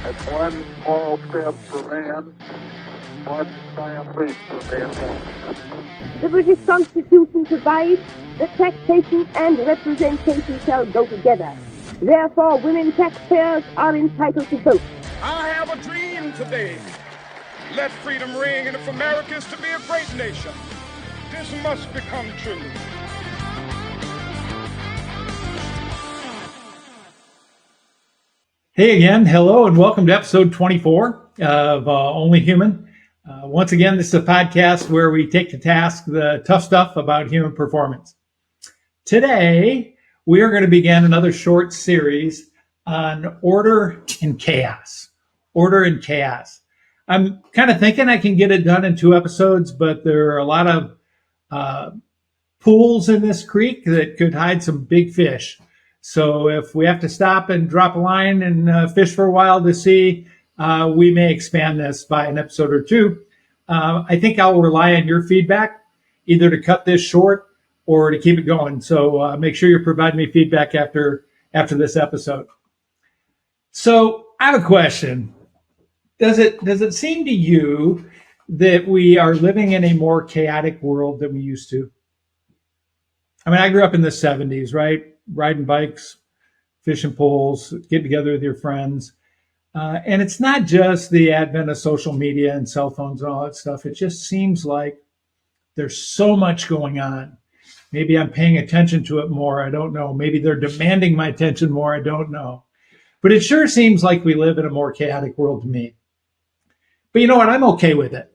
That's one small step for man, one giant leap for mankind. The British Constitution provides that taxation and representation shall go together. Therefore, women taxpayers are entitled to vote. I have a dream today. Let freedom ring, and if America is to be a great nation, this must become true. Hey again, hello, and welcome to episode 24 of Only Human. Once again, this is a podcast where we take to task the tough stuff about human performance. Today, we are going to begin another short series on order and chaos. Order and chaos. I'm kind of thinking I can get it done in 2 episodes, but there are a lot of pools in this creek that could hide some big fish. So if we have to stop and drop a line and fish for a while to see, we may expand this by an episode or 2. I think I'll rely on your feedback, either to cut this short or to keep it going. So make sure you provide me feedback after this episode. So I have a question. Does it seem to you that we are living in a more chaotic world than we used to? I mean, I grew up in the 70s, right? Riding bikes, fishing poles, getting together with your friends. And it's not just the advent of social media and cell phones and all that stuff. It just seems like there's so much going on. Maybe I'm paying attention to it more. I don't know. Maybe they're demanding my attention more. I don't know. But it sure seems like we live in a more chaotic world to me. But you know what? I'm okay with it.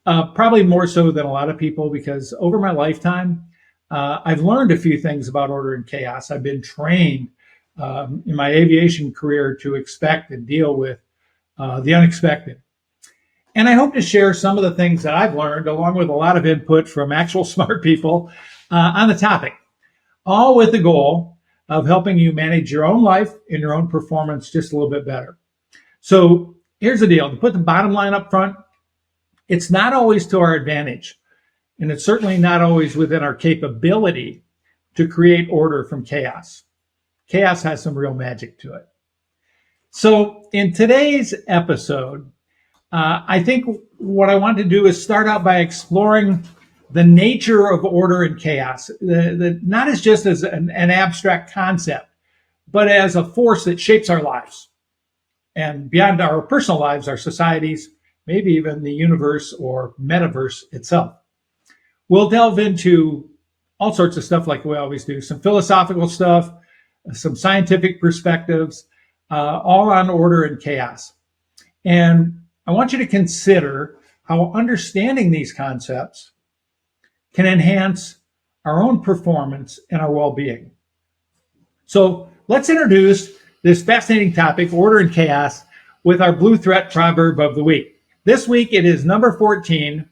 Probably more so than a lot of people, because over my lifetime, I've learned a few things about order and chaos. I've been trained in my aviation career to expect and deal with the unexpected. And I hope to share some of the things that I've learned, along with a lot of input from actual smart people on the topic, all with the goal of helping you manage your own life and your own performance just a little bit better. So here's the deal. To put the bottom line up front, it's not always to our advantage. And it's certainly not always within our capability to create order from chaos. Chaos has some real magic to it. So in today's episode, I think what I want to do is start out by exploring the nature of order and chaos, not as just as an abstract concept, but as a force that shapes our lives. And beyond our personal lives, our societies, maybe even the universe or metaverse itself. We'll delve into all sorts of stuff like we always do, some philosophical stuff, some scientific perspectives, all on order and chaos. And I want you to consider how understanding these concepts can enhance our own performance and our well-being. So let's introduce this fascinating topic, order and chaos, with our Blue Threat Proverb of the Week. This week it is number 14.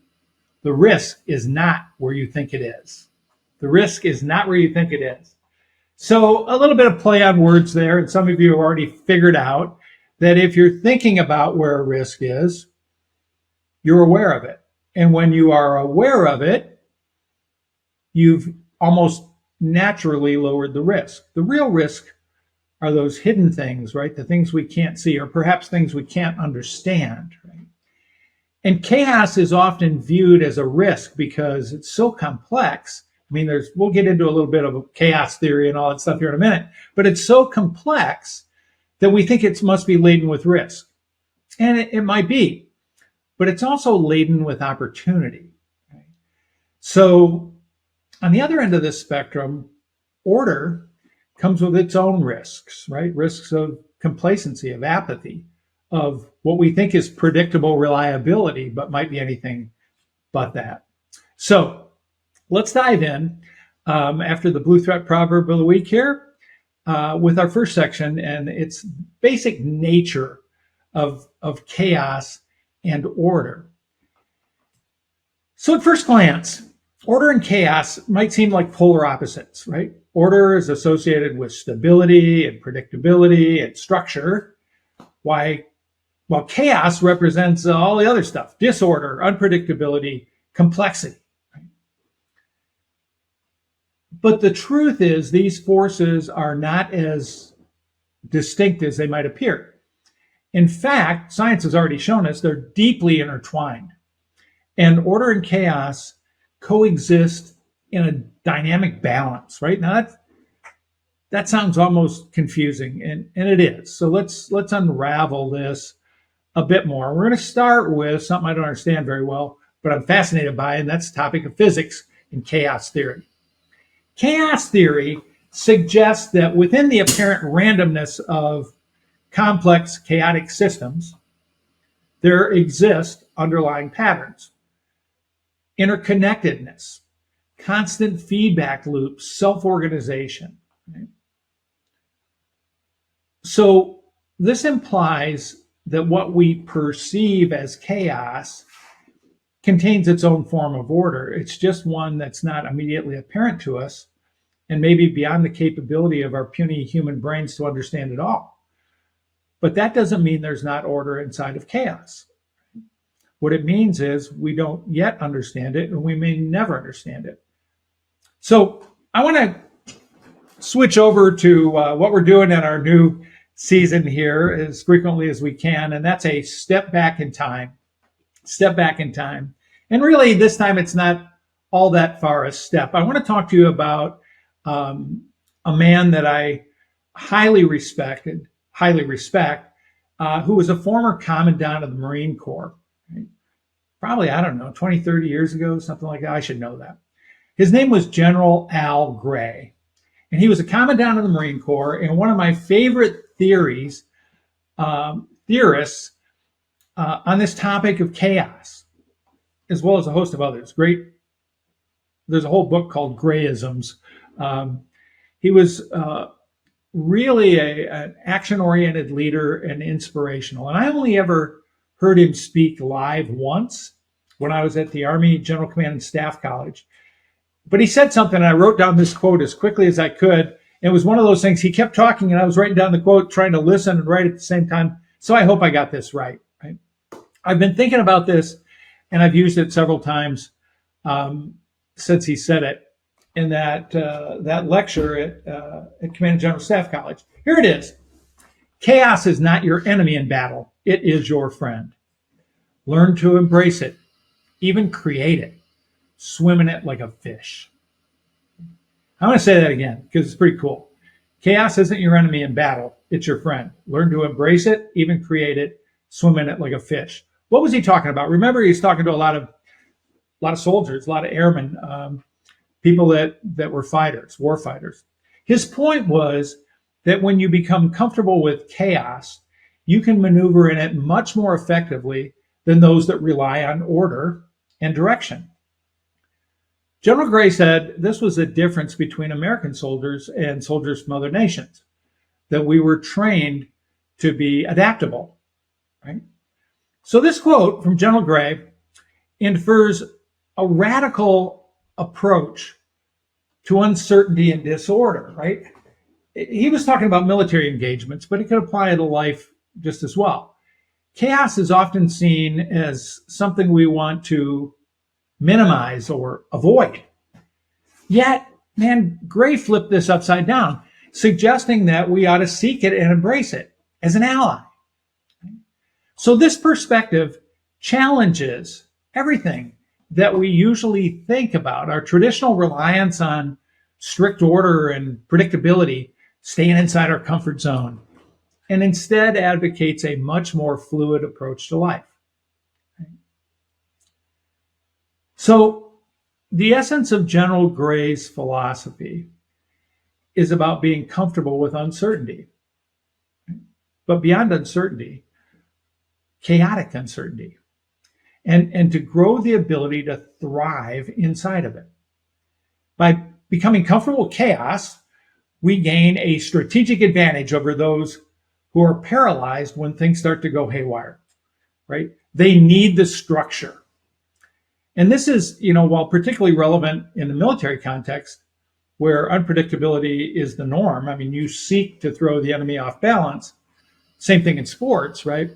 The risk is not where you think it is. The risk is not where you think it is. So a little bit of play on words there, and some of you have already figured out that if you're thinking about where a risk is, you're aware of it. And when you are aware of it, you've almost naturally lowered the risk. The real risk are those hidden things, right? The things we can't see, or perhaps things we can't understand, right? And chaos is often viewed as a risk because it's so complex. I mean, we'll get into a little bit of a chaos theory and all that stuff here in a minute, but it's so complex that we think it must be laden with risk. And it might be, but it's also laden with opportunity. Right? So on the other end of this spectrum, order comes with its own risks, right? Risks of complacency, of apathy, of what we think is predictable reliability, but might be anything but that. So let's dive in after the Blue Threat Proverb of the Week here with our first section and its basic nature of chaos and order. So at first glance, order and chaos might seem like polar opposites, right? Order is associated with stability and predictability and structure, while chaos represents all the other stuff, disorder, unpredictability, complexity. Right? But the truth is these forces are not as distinct as they might appear. In fact, science has already shown us they're deeply intertwined. And order and chaos coexist in a dynamic balance, right? Now that sounds almost confusing, and it is. So let's unravel this a bit more. We're going to start with something I don't understand very well, but I'm fascinated by, and that's the topic of physics and chaos theory. Chaos theory suggests that within the apparent randomness of complex chaotic systems, there exist underlying patterns, interconnectedness, constant feedback loops, self-organization. Right? So this implies that what we perceive as chaos contains its own form of order. It's just one that's not immediately apparent to us and maybe beyond the capability of our puny human brains to understand it all. But that doesn't mean there's not order inside of chaos. What it means is we don't yet understand it, and we may never understand it. So I want to switch over to what we're doing in our new season here as frequently as we can, and that's a step back in time. Step back in time. And really, this time it's not all that far a step. I want to talk to you about a man that I highly respect, who was a former commandant of the Marine Corps. Right? Probably, I don't know, 20, 30 years ago, something like that. I should know that. His name was General Al Gray. And he was a commandant of the Marine Corps. And one of my favorite theorists on this topic of chaos, as well as a host of others. There's a whole book called Grayisms. He was really an action-oriented leader and inspirational. And I only ever heard him speak live once when I was at the Army General Command and Staff College. But he said something, and I wrote down this quote as quickly as I could. It was one of those things, he kept talking, and I was writing down the quote, trying to listen and write at the same time. So I hope I got this right. I've been thinking about this, and I've used it several times since he said it in that lecture at Command and General Staff College. Here it is. Chaos is not your enemy in battle. It is your friend. Learn to embrace it, even create it. Swim in it like a fish. I'm going to say that again because it's pretty cool. Chaos isn't your enemy in battle. It's your friend. Learn to embrace it, even create it. Swim in it like a fish. What was he talking about? Remember, he's talking to a lot of soldiers, a lot of airmen, people that were fighters, war fighters. His point was that when you become comfortable with chaos, you can maneuver in it much more effectively than those that rely on order and direction. General Gray said this was the difference between American soldiers and soldiers from other nations, that we were trained to be adaptable, right? So this quote from General Gray infers a radical approach to uncertainty and disorder, right? He was talking about military engagements, but it could apply to life just as well. Chaos is often seen as something we want to minimize or avoid. Yet, man, Gray flipped this upside down, suggesting that we ought to seek it and embrace it as an ally. So this perspective challenges everything that we usually think about, our traditional reliance on strict order and predictability, staying inside our comfort zone, and instead advocates a much more fluid approach to life. So the essence of General Gray's philosophy is about being comfortable with uncertainty. But beyond uncertainty, chaotic uncertainty, and to grow the ability to thrive inside of it. By becoming comfortable with chaos, we gain a strategic advantage over those who are paralyzed when things start to go haywire, right? They need the structure. And this is, while particularly relevant in the military context, where unpredictability is the norm. I mean, you seek to throw the enemy off balance. Same thing in sports, right?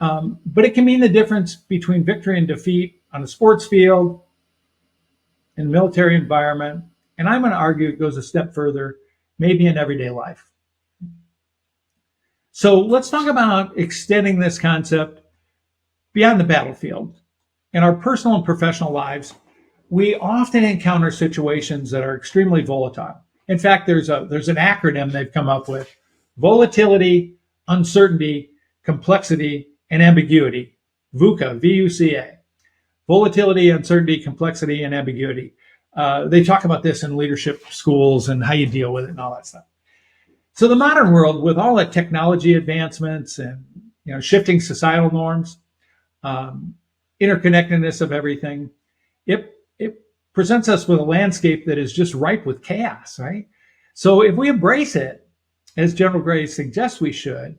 But it can mean the difference between victory and defeat on a sports field, in the military environment, and I'm going to argue it goes a step further, maybe in everyday life. So let's talk about extending this concept beyond the battlefield. In our personal and professional lives, we often encounter situations that are extremely volatile. In fact, there's an acronym they've come up with: volatility, uncertainty, complexity, and ambiguity. VUCA, V-U-C-A. Volatility, uncertainty, complexity, and ambiguity. They talk about this in leadership schools and how you deal with it and all that stuff. So the modern world, with all the technology advancements and shifting societal norms, interconnectedness of everything, it presents us with a landscape that is just ripe with chaos, right? So if we embrace it, as General Gray suggests we should,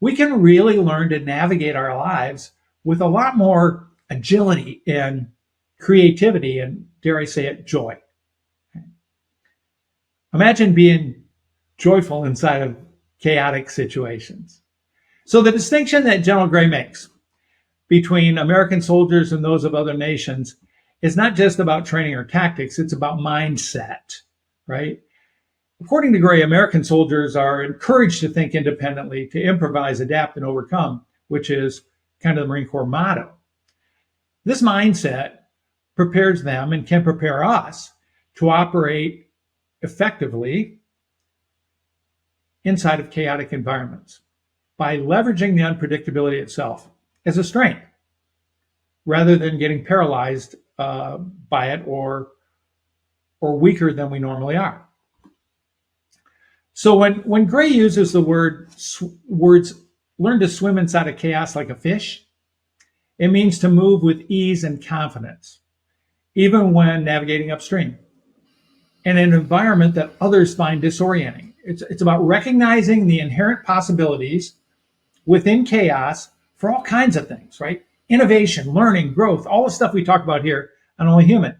we can really learn to navigate our lives with a lot more agility and creativity and, dare I say it, joy. Imagine being joyful inside of chaotic situations. So the distinction that General Gray makes between American soldiers and those of other nations is not just about training or tactics, it's about mindset, right? According to Gray, American soldiers are encouraged to think independently, to improvise, adapt, and overcome, which is kind of the Marine Corps motto. This mindset prepares them and can prepare us to operate effectively inside of chaotic environments by leveraging the unpredictability itself as a strength, rather than getting paralyzed by it or weaker than we normally are. So when Gray uses the words learn to swim inside of chaos like a fish, it means to move with ease and confidence, even when navigating upstream in an environment that others find disorienting. It's about recognizing the inherent possibilities within chaos for all kinds of things, right? Innovation, learning, growth, all the stuff we talk about here on Only Human.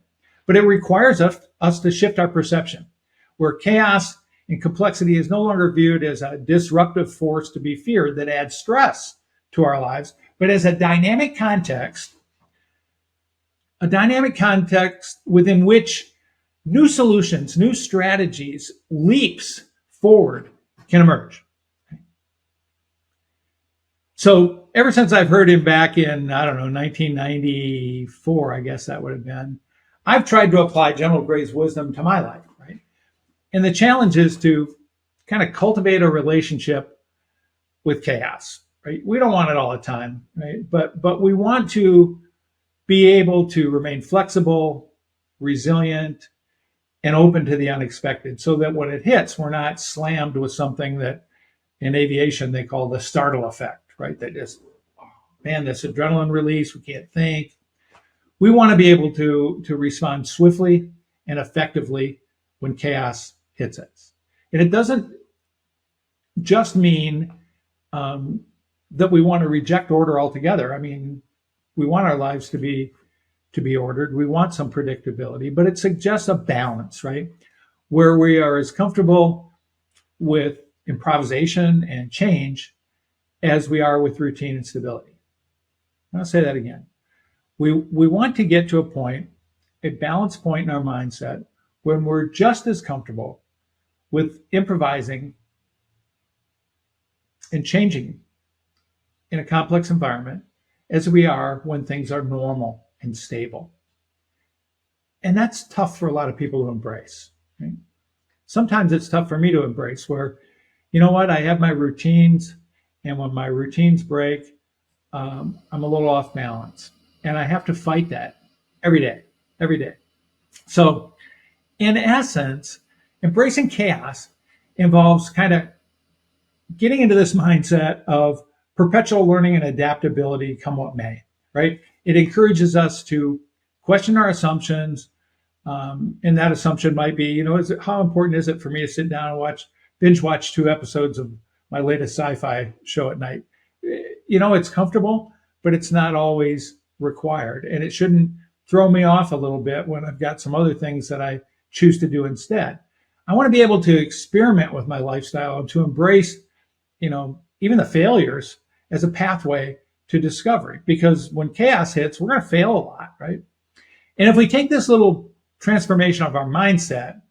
But it requires us to shift our perception, where chaos and complexity is no longer viewed as a disruptive force to be feared that adds stress to our lives, but as a dynamic context within which new solutions, new strategies, leaps forward can emerge. So ever since I've heard him back in, 1994, I guess that would have been, I've tried to apply General Gray's wisdom to my life, right? And the challenge is to kind of cultivate a relationship with chaos, right? We don't want it all the time, right? But we want to be able to remain flexible, resilient, and open to the unexpected, so that when it hits, we're not slammed with something that in aviation they call the startle effect, right? That just, this adrenaline release, we can't think. We want to be able to respond swiftly and effectively when chaos hits us. And it doesn't just mean that we want to reject order altogether. I mean, we want our lives to be ordered. We want some predictability, but it suggests a balance, right? Where we are as comfortable with improvisation and change as we are with routine and stability. I'll say that again. We want to get to a point, a balanced point in our mindset, when we're just as comfortable with improvising and changing in a complex environment as we are when things are normal and stable. And that's tough for a lot of people to embrace, right? Sometimes it's tough for me to embrace, where, I have my routines, and when my routines break, I'm a little off balance, and I have to fight that every day. So in essence, embracing chaos involves kind of getting into this mindset of perpetual learning and adaptability come what may, right? It encourages us to question our assumptions. And that assumption might be, how important is it for me to sit down and binge watch 2 episodes of my latest sci-fi show at night? It's comfortable, but it's not always required. And it shouldn't throw me off a little bit when I've got some other things that I choose to do instead. I want to be able to experiment with my lifestyle and to embrace, even the failures as a pathway to discovery, because when chaos hits, we're going to fail a lot, right? And if we take this little transformation of our mindset,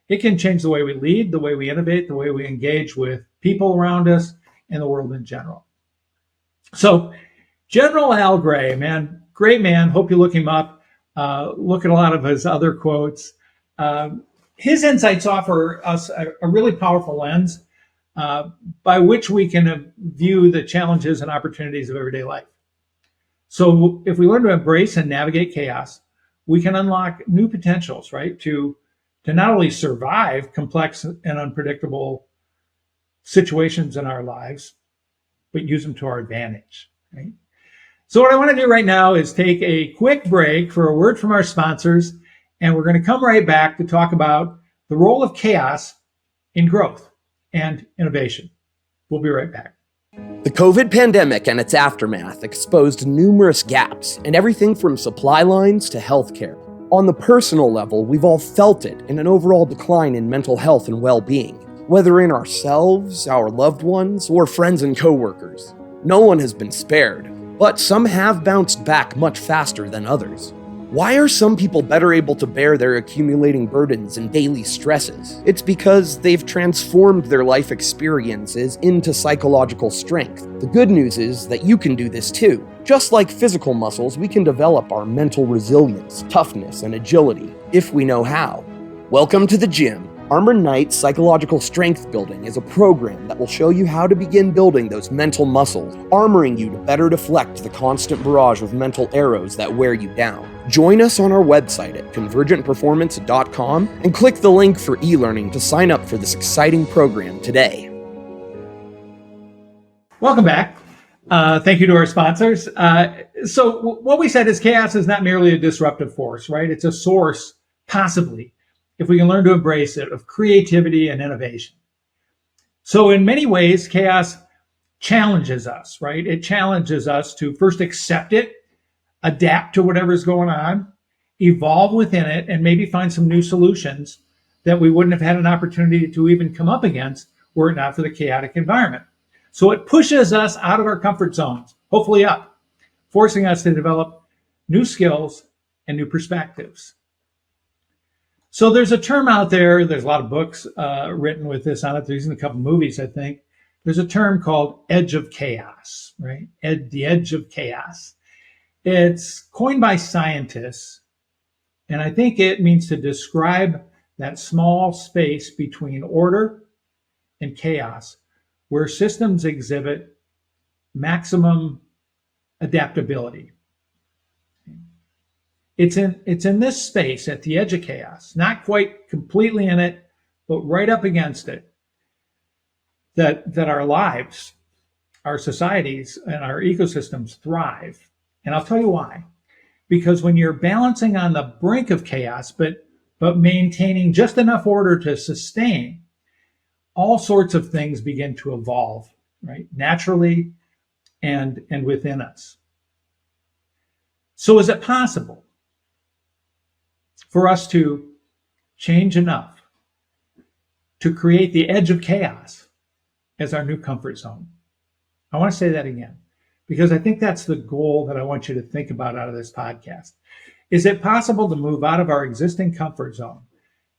it can change the way we lead, the way we innovate, the way we engage with people around us, and the world in general. So General Al Gray, man, great man. Hope you look him up. Look at a lot of his other quotes. His insights offer us a really powerful lens by which we can view the challenges and opportunities of everyday life. So if we learn to embrace and navigate chaos, we can unlock new potentials, right? To not only survive complex and unpredictable situations in our lives, but use them to our advantage, right? So what I want to do right now is take a quick break for a word from our sponsors, and we're going to come right back to talk about the role of chaos in growth and innovation. We'll be right back. The COVID pandemic and its aftermath exposed numerous gaps in everything from supply lines to healthcare. On the personal level, we've all felt it in an overall decline in mental health and well-being, whether in ourselves, our loved ones, or friends and coworkers. No one has been spared, but some have bounced back much faster than others. Why are some people better able to bear their accumulating burdens and daily stresses? It's because they've transformed their life experiences into psychological strength. The good news is that you can do this too. Just like physical muscles, we can develop our mental resilience, toughness, and agility if we know how. Welcome to the gym. Armor Knight Psychological Strength Building is a program that will show you how to begin building those mental muscles, armoring you to better deflect the constant barrage of mental arrows that wear you down. Join us on our website at convergentperformance.com and click the link for e-learning to sign up for this exciting program today. Welcome back. Thank you to our sponsors. So what we said is chaos is not merely a disruptive force, right? It's a source, possibly, if we can learn to embrace it, of creativity and innovation. So in many ways, chaos challenges us, right? It challenges us to first accept it, adapt to whatever's going on, evolve within it, and maybe find some new solutions that we wouldn't have had an opportunity to even come up against were it not for the chaotic environment. So it pushes us out of our comfort zones, hopefully up, forcing us to develop new skills and new perspectives. So there's a term out there, there's a lot of books written with this on it. There's even a couple movies, I think. There's a term called edge of chaos, right? The edge of chaos. It's coined by scientists, and I think it means to describe that small space between order and chaos, where systems exhibit maximum adaptability. It's in this space at the edge of chaos, not quite completely in it, but right up against it, that our lives, our societies, and our ecosystems thrive. And I'll tell you why. Because when you're balancing on the brink of chaos, but maintaining just enough order to sustain, all sorts of things begin to evolve, right? Naturally and within us. So is it possible for us to change enough to create the edge of chaos as our new comfort zone? I want to say that again, because I think that's the goal that I want you to think about out of this podcast. Is it possible to move out of our existing comfort zone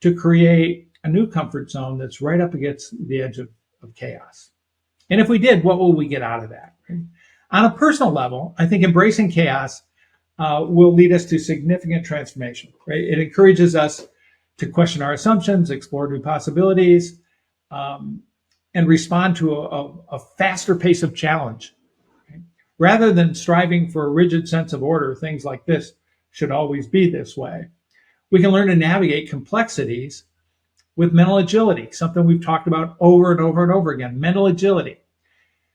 to create a new comfort zone that's right up against the edge of chaos? And if we did, what will we get out of that? Right? On a personal level, I think embracing chaos will lead us to significant transformation, right? It encourages us to question our assumptions, explore new possibilities, and respond to a faster pace of challenge. Right? Rather than striving for a rigid sense of order, things like this should always be this way. We can learn to navigate complexities with mental agility, something we've talked about over and over and over again, mental agility.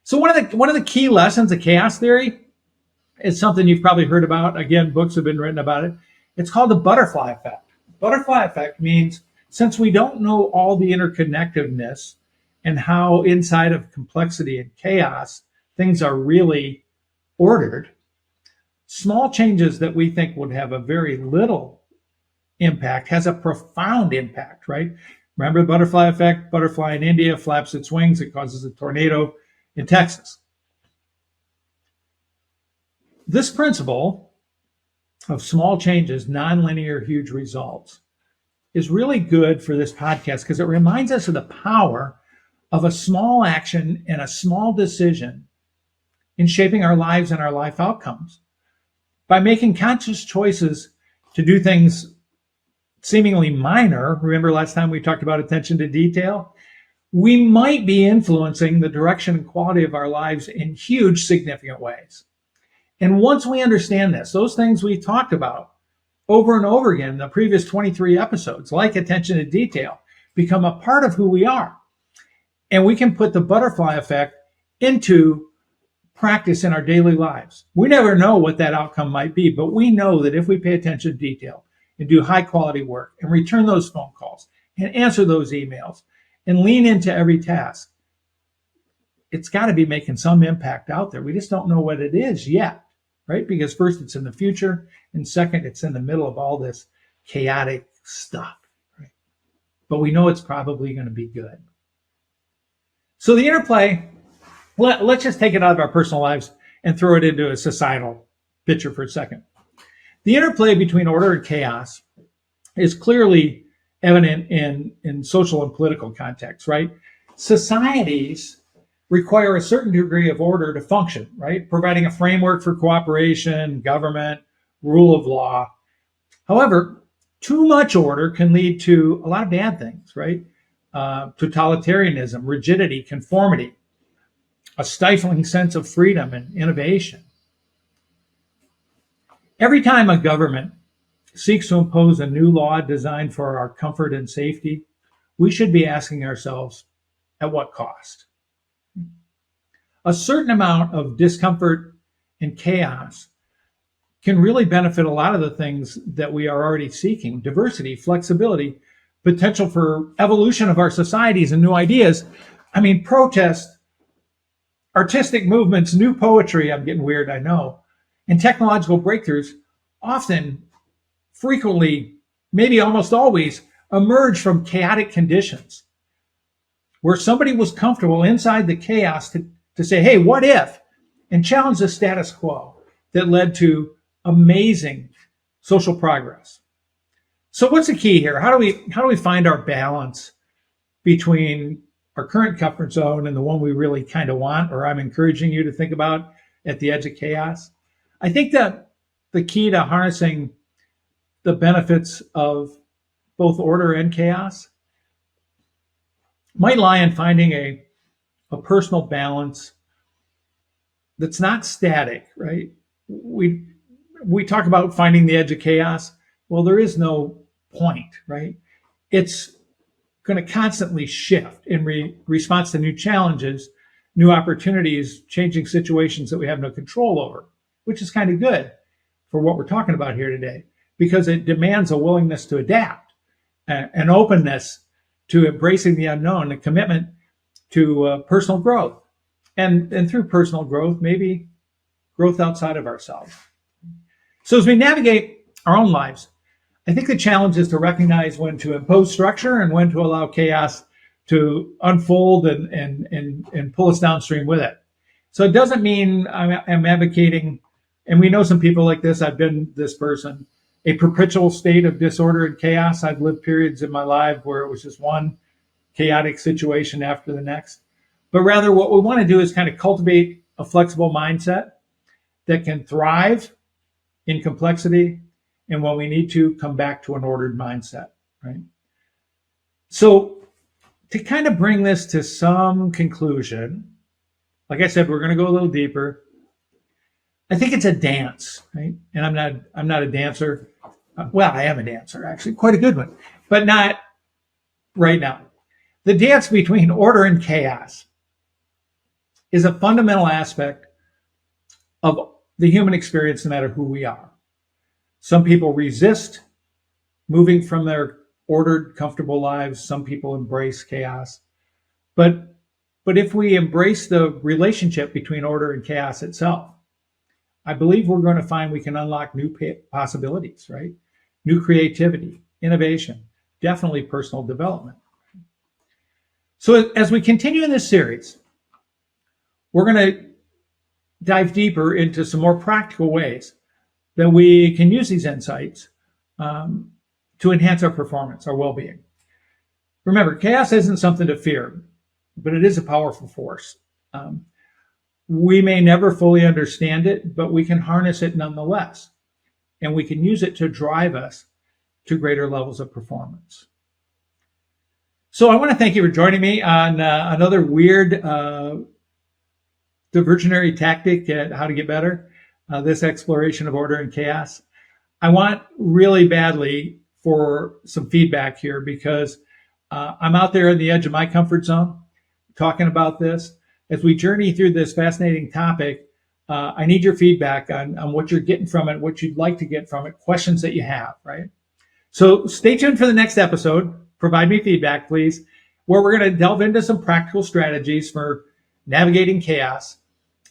So one of the key lessons of chaos theory is something you've probably heard about. Again, books have been written about it. It's called the butterfly effect. Butterfly effect means since we don't know all the interconnectedness and how inside of complexity and chaos things are really ordered, small changes that we think would have a very little impact has a profound impact, right? Remember the butterfly effect? Butterfly in India flaps its wings. It causes a tornado in Texas. This principle of small changes, nonlinear, huge results, is really good for this podcast because it reminds us of the power of a small action and a small decision in shaping our lives and our life outcomes. By making conscious choices to do things seemingly minor, remember last time we talked about attention to detail, we might be influencing the direction and quality of our lives in huge, significant ways. And once we understand this, those things we talked about over and over again in the previous 23 episodes, like attention to detail, become a part of who we are. And we can put the butterfly effect into practice in our daily lives. We never know what that outcome might be, but we know that if we pay attention to detail and do high quality work and return those phone calls and answer those emails and lean into every task, it's got to be making some impact out there. We just don't know what it is yet, right? Because first, it's in the future, and second, it's in the middle of all this chaotic stuff, right? But we know it's probably going to be good. So the interplay, let's just take it out of our personal lives and throw it into a societal picture for a second. The interplay between order and chaos is clearly evident in social and political contexts, right? Societies require a certain degree of order to function, right? Providing a framework for cooperation, government, rule of law. However, too much order can lead to a lot of bad things, right? Totalitarianism, rigidity, conformity, a stifling sense of freedom and innovation. Every time a government seeks to impose a new law designed for our comfort and safety, we should be asking ourselves, at what cost? A certain amount of discomfort and chaos can really benefit a lot of the things that we are already seeking: diversity, flexibility, potential for evolution of our societies and new ideas. I mean, protest, artistic movements, new poetry, I'm getting weird, I know, and technological breakthroughs often, frequently, maybe almost always, emerge from chaotic conditions where somebody was comfortable inside the chaos to say, hey, what if? And challenge the status quo that led to amazing social progress. So what's the key here? How do we find our balance between our current comfort zone and the one we really kind of want, or I'm encouraging you to think about at the edge of chaos? I think that the key to harnessing the benefits of both order and chaos might lie in finding a personal balance that's not static, right? We talk about finding the edge of chaos. Well, there is no point, right? It's going to constantly shift in response to new challenges, new opportunities, changing situations that we have no control over, which is kind of good for what we're talking about here today, because it demands a willingness to adapt, an openness to embracing the unknown, a commitment to personal growth, and through personal growth, maybe growth outside of ourselves. So as we navigate our own lives, I think the challenge is to recognize when to impose structure and when to allow chaos to unfold and pull us downstream with it. So it doesn't mean I'm advocating, and we know some people like this, I've been this person, a perpetual state of disorder and chaos. I've lived periods in my life where it was just one chaotic situation after the next. But rather what we want to do is kind of cultivate a flexible mindset that can thrive in complexity, and when we need to, come back to an ordered mindset, right? So to kind of bring this to some conclusion, like I said, we're going to go a little deeper. I think it's a dance, right? And I'm not a dancer. Well, I am a dancer, actually, quite a good one, but not right now. The dance between order and chaos is a fundamental aspect of the human experience, no matter who we are. Some people resist moving from their ordered, comfortable lives. Some people embrace chaos. But if we embrace the relationship between order and chaos itself, I believe we're going to find we can unlock new possibilities, right? New creativity, innovation, definitely personal development. So as we continue in this series, we're going to dive deeper into some more practical ways that we can use these insights to enhance our performance, our well-being. Remember, chaos isn't something to fear. but it is a powerful force. We may never fully understand it, but we can harness it nonetheless. And we can use it to drive us to greater levels of performance. So I want to thank you for joining me on another weird diversionary tactic at how to get better, this exploration of order and chaos. I want really badly for some feedback here because I'm out there on the edge of my comfort zone talking about this. As we journey through this fascinating topic, I need your feedback on what you're getting from it, what you'd like to get from it, questions that you have, right? So stay tuned for the next episode. Provide me feedback, please, where we're going to delve into some practical strategies for navigating chaos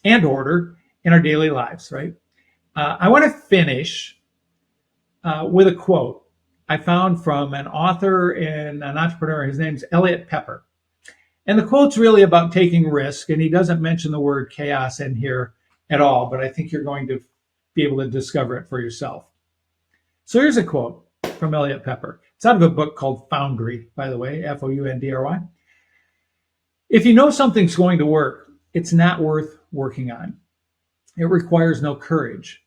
and order in our daily lives, right? I want to finish with a quote I found from an author and an entrepreneur. His name's Elliot Pepper. And the quote's really about taking risk, and he doesn't mention the word chaos in here at all, but I think you're going to be able to discover it for yourself. So here's a quote from Elliot Pepper. It's out of a book called Foundry, by the way, Foundry. If you know something's going to work, it's not worth working on. It requires no courage.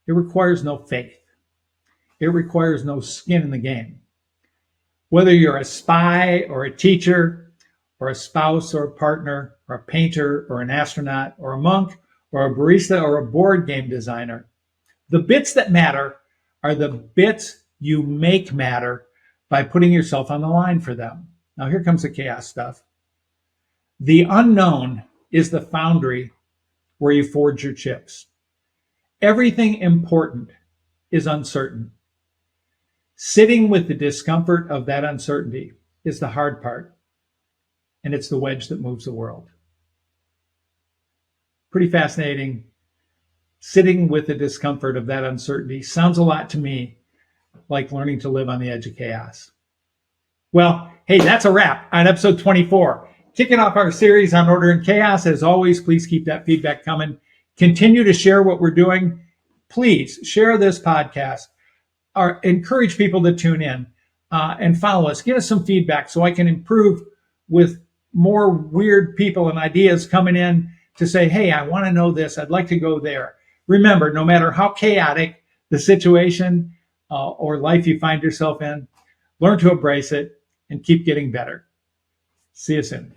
It requires no faith. It requires no skin in the game. Whether you're a spy or a teacher, or a spouse or a partner, or a painter or an astronaut or a monk or a barista or a board game designer, the bits that matter are the bits you make matter by putting yourself on the line for them. Now here comes the chaos stuff. The unknown is the foundry where you forge your chips. Everything important is uncertain. Sitting with the discomfort of that uncertainty is the hard part. And it's the wedge that moves the world. Pretty fascinating. Sitting with the discomfort of that uncertainty sounds a lot to me like learning to live on the edge of chaos. Well, hey, that's a wrap on episode 24. Kicking off our series on order and chaos. As always, please keep that feedback coming. Continue to share what we're doing. Please share this podcast. Or encourage people to tune in and follow us. Give us some feedback so I can improve with more weird people and ideas coming in to say, hey, I want to know this. I'd like to go there. Remember, no matter how chaotic the situation or life you find yourself in, learn to embrace it and keep getting better. See you soon.